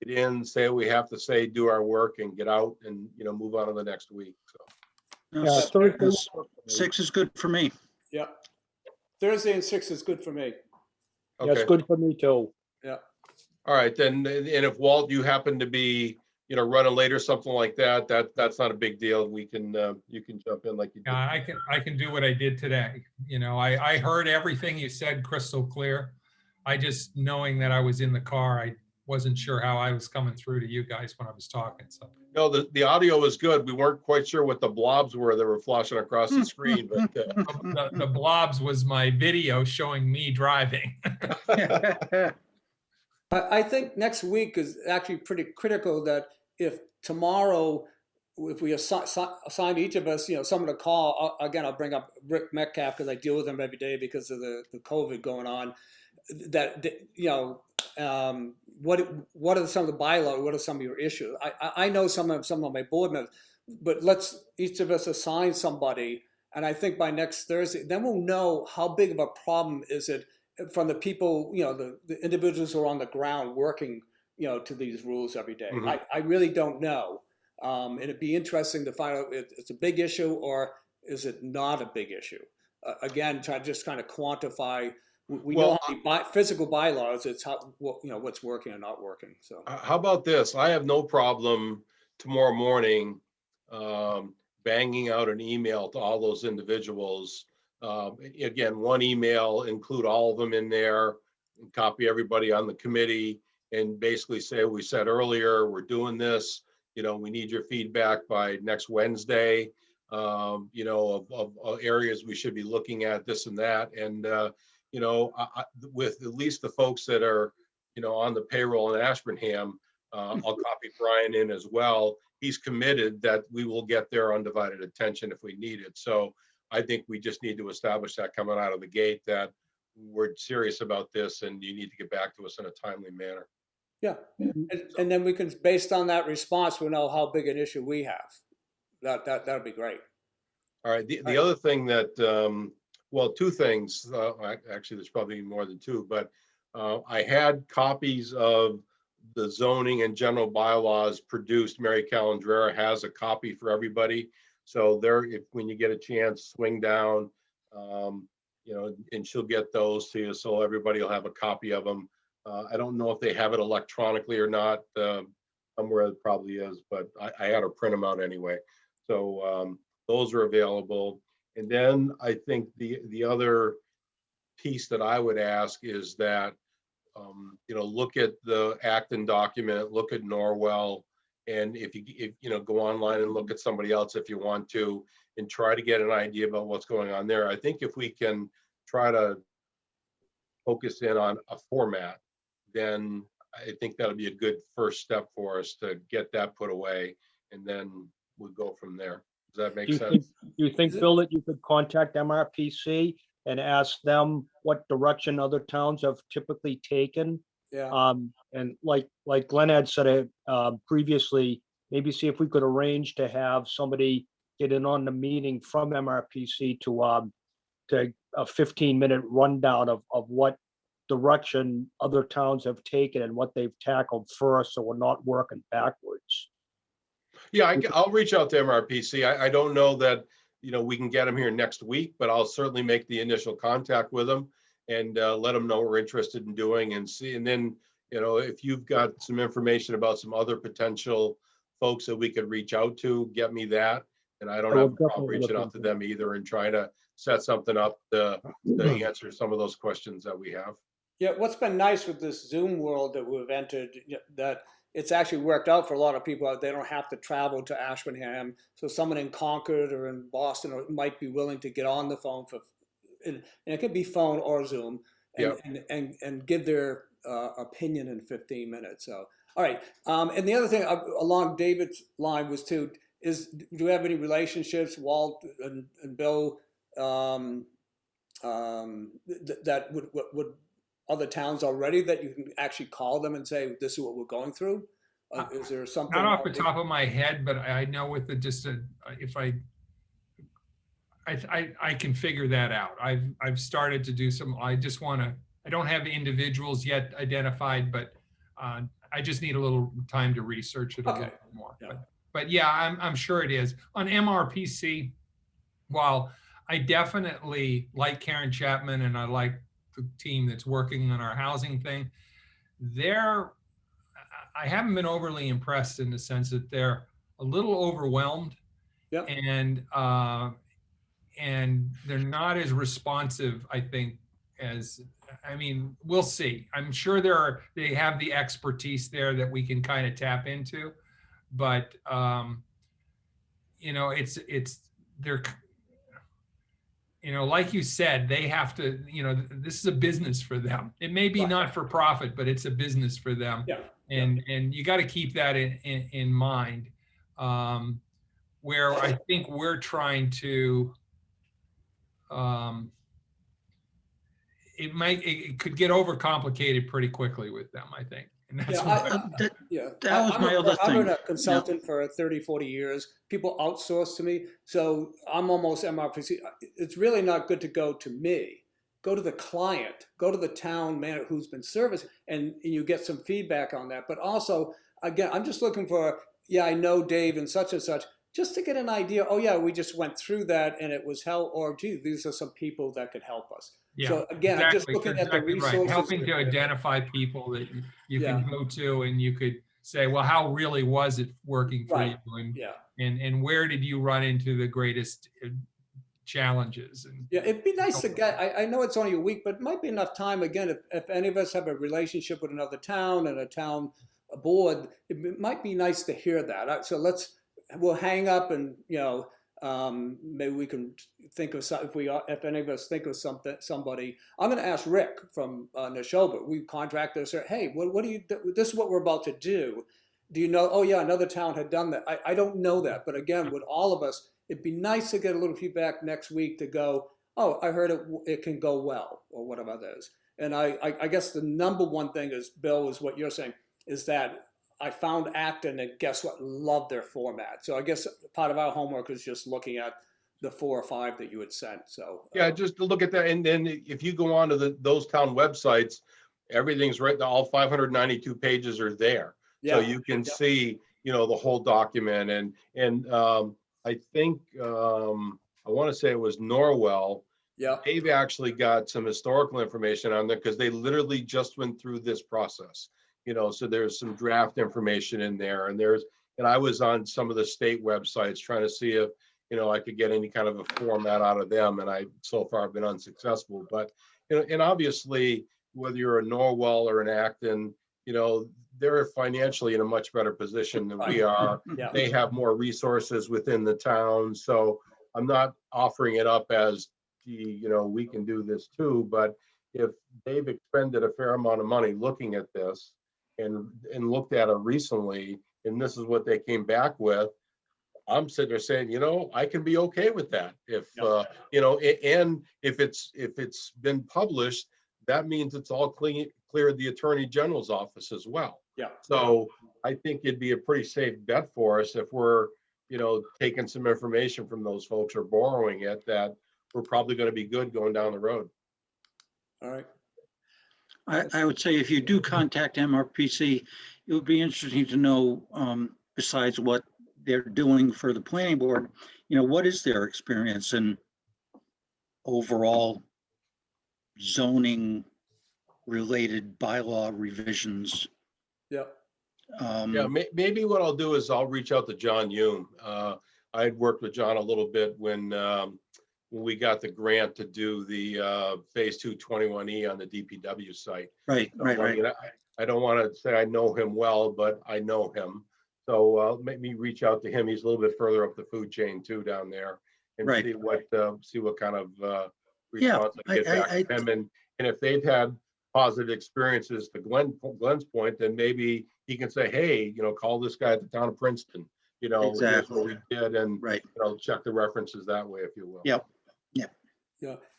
get in, say what we have to say, do our work, and get out, and you know, move on to the next week. So. Yeah, Thursday. 6 is good for me. Yeah. Thursday and 6 is good for me. Yeah, it's good for me too. Yeah. All right, then, and if Walt, you happen to be, running late or something like that, that's not a big deal. We can, you can jump in like you did. Yeah, I can do what I did today. I heard everything you said crystal clear. I just, knowing that I was in the car, I wasn't sure how I was coming through to you guys when I was talking, so. No, the audio was good. We weren't quite sure what the blobs were that were flashing across the screen, but The blobs was my video showing me driving. I think next week is actually pretty critical, that if tomorrow, if we assign each of us, someone to call, again, I'll bring up Rick Metcalf because I deal with him every day because of the COVID going on, that, what are some of the bylaws, what are some of your issues? I know some of my board members, but let's each of us assign somebody. And I think by next Thursday, then we'll know how big of a problem is it from the people, the individuals who are on the ground working, to these rules every day. Mhm. I really don't know. And it'd be interesting to find out if it's a big issue or is it not a big issue. Again, try to just kind of quantify. We know how many physical bylaws, it's how, what's working and not working. So how about this? I have no problem tomorrow morning banging out an email to all those individuals. Again, one email, include all of them in there, and copy everybody on the committee, and basically say, we said earlier, we're doing this, we need your feedback by next Wednesday, of areas we should be looking at, this and that. And, with at least the folks that are, on the payroll in Ashburnham, I'll copy Brian in as well. He's committed that we will get their undivided attention if we need it. So I think we just need to establish that coming out of the gate, that we're serious about this and you need to get back to us in a timely manner. yeah, and then we can, based on that response, we'll know how big an issue we have. That'd be great. All right. The other thing that, well, two things, actually, there's probably more than two, but I had copies of the zoning and general bylaws produced. Mary Calandrera has a copy for everybody. So when you get a chance, swing down, and she'll get those to you. So everybody will have a copy of them. I don't know if they have it electronically or not. Somewhere it probably is, but I had to print them out anyway. So those are available. And then I think the other piece that I would ask is that, look at the Acton document, look at Norwell, and if you go online and look at somebody else if you want to, and try to get an idea about what's going on there. I think if we can try to focus in on a format, then I think that'll be a good first step for us to get that put away, and then we'll go from there. Does that make sense? Do you think, Bill, that you could contact MRPC and ask them what direction other towns have typically taken? Yeah. And like Glenn had said previously, maybe see if we could arrange to have somebody get in on the meeting from MRPC to a 15-minute rundown of what direction other towns have taken and what they've tackled first, so we're not working backwards. Yeah, I'll reach out to MRPC. I don't know that, we can get them here next week, but I'll certainly make the initial contact with them and let them know we're interested in doing and see. And then, if you've got some information about some other potential folks that we could reach out to, get me that. And I don't have a problem reaching out to them either and trying to set something up to answer some of those questions that we have. Yeah, what's been nice with this Zoom world that we've entered, that it's actually worked out for a lot of people. They don't have to travel to Ashburnham. So someone in Concord or in Boston might be willing to get on the phone and it could be phone or Zoom, and give their opinion in 15 minutes. So, all right. And the other thing along David's line was do we have any relationships, Walt and Bill, that would other towns already that you can actually call them and say, this is what we're going through? Is there something? Not off the top of my head, but I know with if I can figure that out. I've started to do some, I don't have individuals yet identified, but I just need a little time to research it a little bit more. Yeah. But yeah, I'm sure it is. On MRPC, while I definitely like Karen Chapman and I like the team that's working on our housing thing, I haven't been overly impressed in the sense that they're a little overwhelmed. Yep. And they're not as responsive, I think, as, I mean, we'll see. I'm sure they have the expertise there that we can kind of tap into, but they're, like you said, they have to, this is a business for them. It may be Right. not for profit, but it's a business for them. Yeah. And you got to keep that in mind. Where I think we're trying to, it could get overcomplicated pretty quickly with them, I think. And that's That was my other I've been thing. a consultant for 30, 40 years. People outsource to me. So I'm almost MRPC. It's really not good to go to me. Go to the client, go to the town manager who's been serviced, and you get some feedback on that. But also, again, I'm just looking for, I know Dave and such, just to get an idea. Oh yeah, we just went through that and it was hell, or gee, these are some people that could help us. Yeah, so again, I'm just looking at the resources. Right. Helping to identify people that you can go to, and you could say, well, how really was it working for you? And where did you run into the greatest challenges? And it'd be nice to get, I know it's only a week, but it might be enough time. Again, if any of us have a relationship with another town and a town board, it might be nice to hear that. So we'll hang up and, maybe we can think of some, if any of us think of somebody. I'm going to ask Rick from Neshoba. We contracted us, hey, what do you do? This is what we're about to do. Do you know? Oh yeah, another town had done that. I don't know that, but again, with all of us, it'd be nice to get a little feedback next week to go, oh, I heard it can go well, or whatever it is. And I guess the number one thing is, Bill, is what you're saying, is that I found Acton, and guess what? Love their format. So I guess part of our homework is just looking at the 4 or 5 that you had sent. So just to look at that, and then if you go on to those town websites, everything's right. All 592 pages are there, so you can see, the whole document. And I think I want to say it was Norwell. Yeah, They've actually got some historical information on there because they literally just went through this process. So there's some draft information in there, and I was on some of the state websites trying to see if, I could get any kind of a format out of them. And so far I've been unsuccessful, but, and obviously whether you're a Norwell or an Acton, they're financially in a much better position than we are. They have more resources within the town. So I'm not offering it up as, we can do this too, but if they've expended a fair amount of money looking at this, and looked at it recently, and this is what they came back with, I'm sitting there saying, I can be okay with that. If and if it's been published, that means it's all cleared the Attorney General's office as well. So I think it'd be a pretty safe bet for us if we're, taking some information from those folks or borrowing it, that we're probably going to be good going down the road. All right. I would say if you do contact MRPC, it would be interesting to know, besides what they're doing for the planning board, what is their experience in overall zoning related bylaw revisions? Maybe what I'll do is I'll reach out to John Hume. I had worked with John a little bit when we got the grant to do the phase 2 21E on the DPW site. Right. I don't want to say I know him well, but I know him. So make me reach out to him. He's a little bit further up the food chain too down there, and see what kind of response I get back from him. And if they've had positive experiences, to Glenn's point, then maybe he can say, hey, call this guy at the town of Princeton. Here's what we did, and check the references that way, if you will.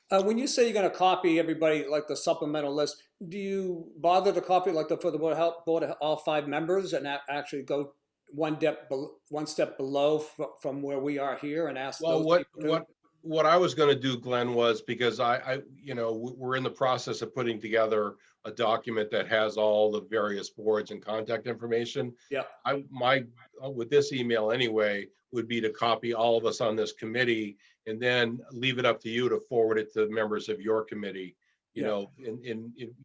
When you say you're going to copy everybody, like the supplemental list, do you bother to copy for the board of all 5 members and actually go one step below from where we are here and ask? Well, what I was going to do, Glenn, was because we're in the process of putting together a document that has all the various boards and contact information. My with this email anyway would be to copy all of us on this committee, and then leave it up to you to forward it to members of your committee, you Yeah.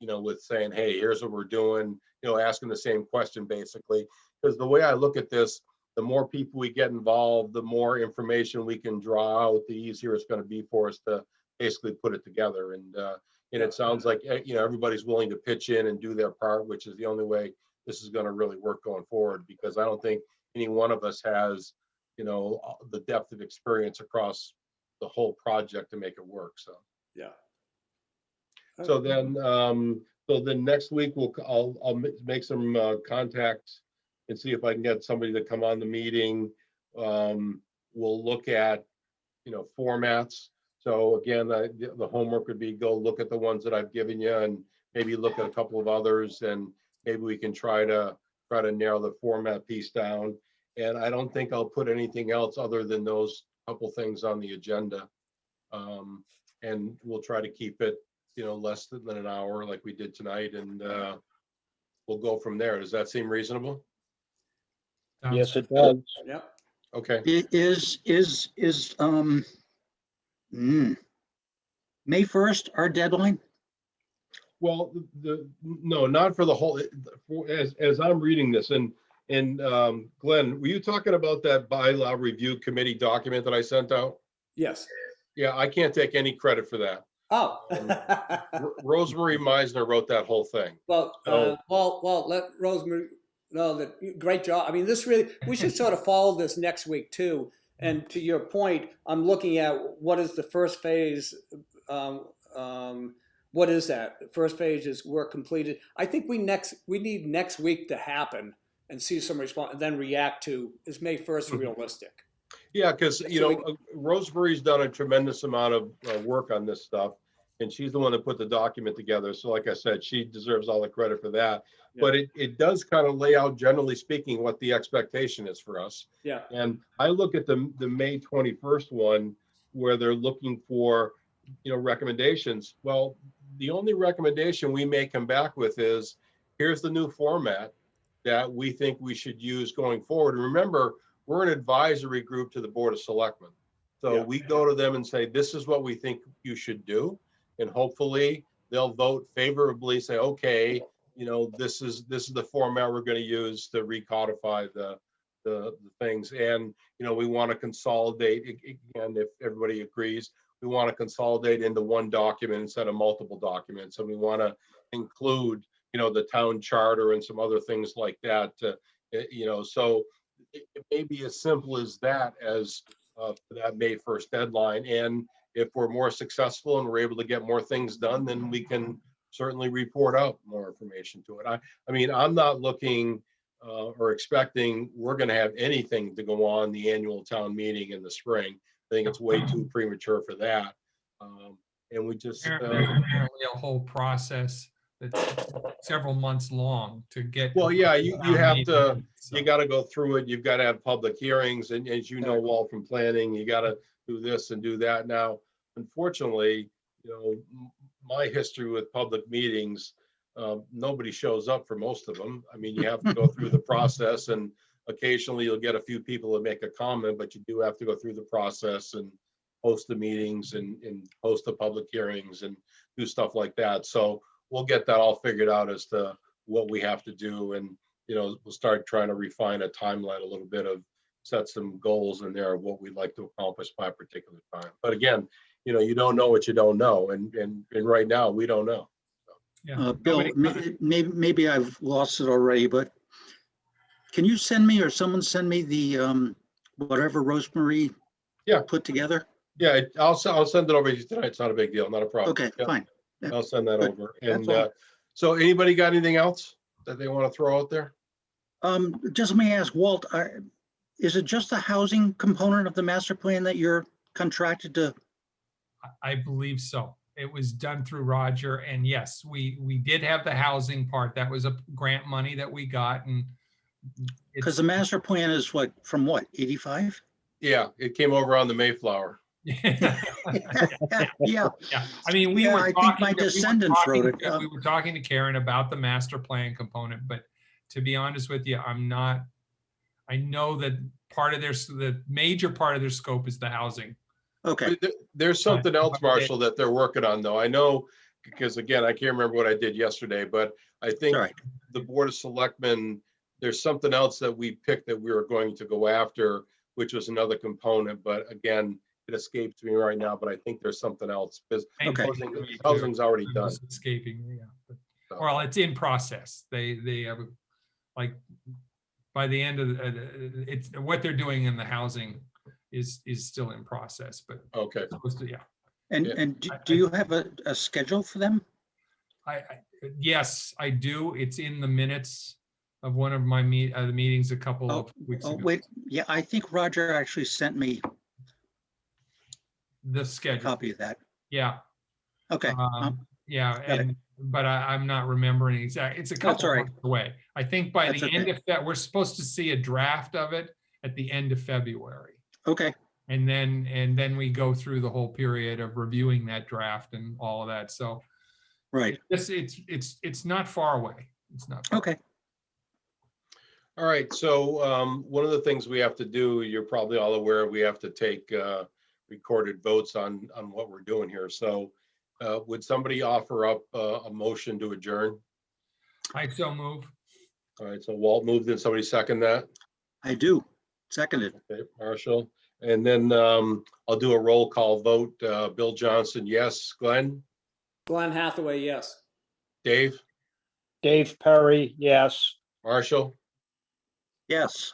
know, with saying, hey, here's what we're doing, asking the same question basically. Because the way I look at this, the more people we get involved, the more information we can draw out, the easier it's going to be for us to basically put it together. And it sounds like, everybody's willing to pitch in and do their part, which is the only way this is going to really work going forward, because I don't think any one of us has, the depth of experience across the whole project to make it work. So, Yeah. so then next week I'll make some contacts and see if I can get somebody to come on the meeting. We'll look at, formats. So again, the homework would be go look at the ones that I've given you and maybe look at a couple of others, and maybe we can try to narrow the format piece down. And I don't think I'll put anything else other than those couple things on the agenda. And we'll try to keep it, less than an hour like we did tonight, and we'll go from there. Does that seem reasonable? Yes, it does. Yeah. Okay. May 1st, our deadline? Well, no, not for the whole, as I'm reading this, and Glenn, were you talking about that bylaw review committee document that I sent out? Yes. Yeah, I can't take any credit for that. Oh. Rosemary Meisner wrote that whole thing. Well, let Rosemary know that great job. I mean, we should sort of follow this next week too. And to your point, I'm looking at what is the first phase. What is that? The first phase is work completed. I think we need next week to happen and see some response, and then react to, is May 1st realistic? Yeah, because Rosemary's done a tremendous amount of work on this stuff, and she's the one that put the document together. So like I said, she deserves all the credit for that. Yeah. But it does kind of lay out, generally speaking, what the expectation is for us. Yeah. And I look at the May 21st one where they're looking for, recommendations. Well, the only recommendation we may come back with is, here's the new format that we think we should use going forward. And remember, we're an advisory group to the Board of Selectmen. So we go to them and say, this is what we think you should do. And hopefully they'll vote favorably, say, okay, this is the format we're going to use to recodify the things. And, we want to consolidate, again, if everybody agrees, we want to consolidate into one document instead of multiple documents. And we want to include, the town charter and some other things like that. So it may be as simple as that, as that May 1st deadline. And if we're more successful and we're able to get more things done, then we can certainly report out more information to it. I mean, I'm not looking or expecting we're going to have anything to go on the annual town meeting in the spring. I think it's way too premature for that. And we just apparently a whole process that's several months long to get. Well, yeah, you have to, you got to go through it. You've got to have public hearings, and as you know, Walt, from planning, you got to do this and do that. Now, unfortunately, my history with public meetings, nobody shows up for most of them. I mean, you have to go through the process, and occasionally you'll get a few people that make a comment, but you do have to go through the process and host the meetings and host the public hearings and do stuff like that. So we'll get that all figured out as to what we have to do. And, we'll start trying to refine a timeline a little bit, of set some goals in there of what we'd like to accomplish by a particular time. But again, you don't know what you don't know. And right now we don't know. Yeah. Bill, maybe I've lost it already, but can you send me, or someone send me the whatever Rosemary put together? Yeah, I'll send it over to you tonight. It's not a big deal, not a problem. Okay, fine. Yeah. I'll send that over. And all. so anybody got anything else that they want to throw out there? Just let me ask, Walt, is it just the housing component of the master plan that you're contracted to? I believe so. It was done through Roger, and yes, we did have the housing part. That was a grant money that we got, and because the master plan is from 85? Yeah, it came over on the Mayflower. Yeah. I mean, we I think my descendants wrote it. We were talking to Karen about the master plan component, but to be honest with you, I know that the major part of their scope is the housing. Okay. There's something else, Marshall, that they're working on, though. I know because again, I can't remember what I did yesterday, but I think Sorry. the Board of Selectmen, there's something else that we picked that we were going to go after, which was another component, but again, it escapes me right now, but I think there's something else, because Okay. housing's already It done. was Escaping, yeah. But- So, Well, it's in process. They have, like, by the end of, it's, what they're doing in the housing is still in process, but Okay, supposed to, yeah. And, Yeah. and do you have a schedule for them? Yes, I do. It's in the minutes of one of my the meetings a couple of weeks Oh, ago. wait, yeah, I think Roger actually sent me The a schedule, copy of that. yeah. Okay, Yeah, got it. but I'm not remembering exact. It's a That's couple all right. months away. I think by That's the end okay. of that, we're supposed to see a draft of it at the end of February. okay, And then we go through the whole period of reviewing that draft and all of that. So right, it's not far away. It's not far. okay. all right, so one of the things we have to do, you're probably all aware, we have to take recorded votes on what we're doing here. So would somebody offer up a motion to adjourn? I so move. All right, so Walt moved, and somebody second that? I do. Seconded. Okay, Marshall. And then I'll do a roll call vote. Bill Johnson, yes. Glenn? Glenn Hathaway, yes. Dave? Dave Perry, yes. Marshall? Yes.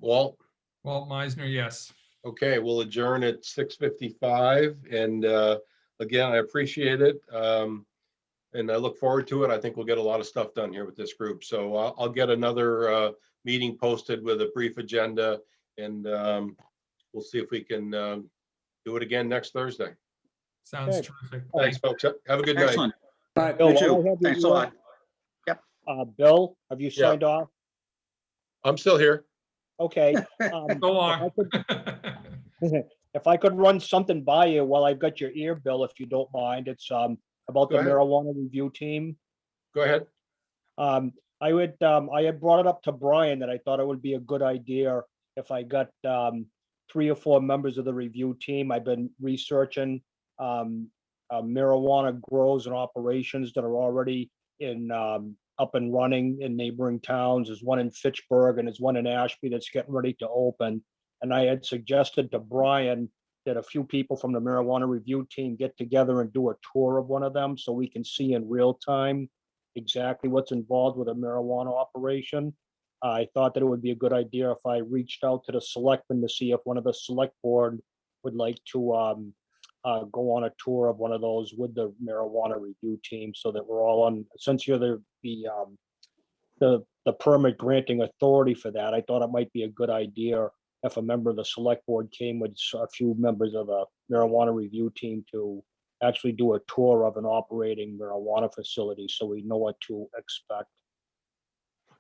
Walt? Walt Meisner, yes. Okay, we'll adjourn at 6:55. And again, I appreciate it. And I look forward to it. I think we'll get a lot of stuff done here with this group. So I'll get another meeting posted with a brief agenda, and we'll see if we can do it again next Thursday. Sounds Okay. terrific. Thanks, folks. Have a good night. Excellent. All right, Bill, You while I too. have you Thanks a here, lot. Bill, have you Yeah. signed off? I'm still here. Okay. Go on. If I could run something by you while I've got your ear, Bill, if you don't mind, it's about Go the ahead. marijuana review team. Go ahead. I had brought it up to Brian that I thought it would be a good idea if I got 3 or 4 members of the review team. I've been researching marijuana grows and operations that are already in up and running in neighboring towns. There's one in Fitchburg and there's one in Ashby that's getting ready to open. And I had suggested to Brian that a few people from the marijuana review team get together and do a tour of one of them so we can see in real time exactly what's involved with a marijuana operation. I thought that it would be a good idea if I reached out to the selectmen to see if one of the select board would like to go on a tour of one of those with the marijuana review team, so that we're all on, since you're the permit granting authority for that, I thought it might be a good idea if a member of the select board came with a few members of the marijuana review team to actually do a tour of an operating marijuana facility, so we know what to expect.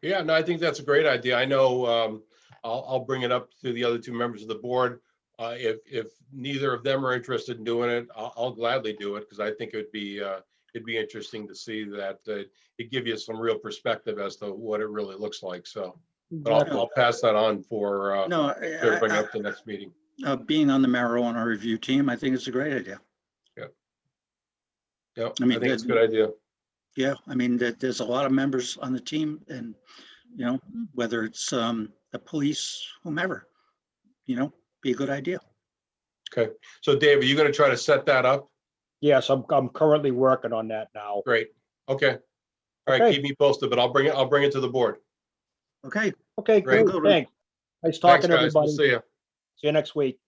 Yeah, no, I think that's a great idea. I know I'll bring it up to the other 2 members of the board. If neither of them are interested in doing it, I'll gladly do it, because I think it'd be interesting to see that it give you some real perspective as to what it really looks like. So, but I'll pass that on for No, to bring up the next meeting. being on the marijuana review team, I think it's a great idea. Yeah, I mean, I think it's a good idea. Yeah, I mean, there's a lot of members on the team, and, you know, whether it's the police, whomever, you know, be a good idea. Okay, so Dave, are you going to try to set that up? Yes, I'm currently working on that now. Great. Okay. All right, Okay. keep me posted, but I'll bring it to the board. Okay, Okay, Great. great, thanks. Nice talking Thanks, to guys. We'll everybody. see you. See you next week.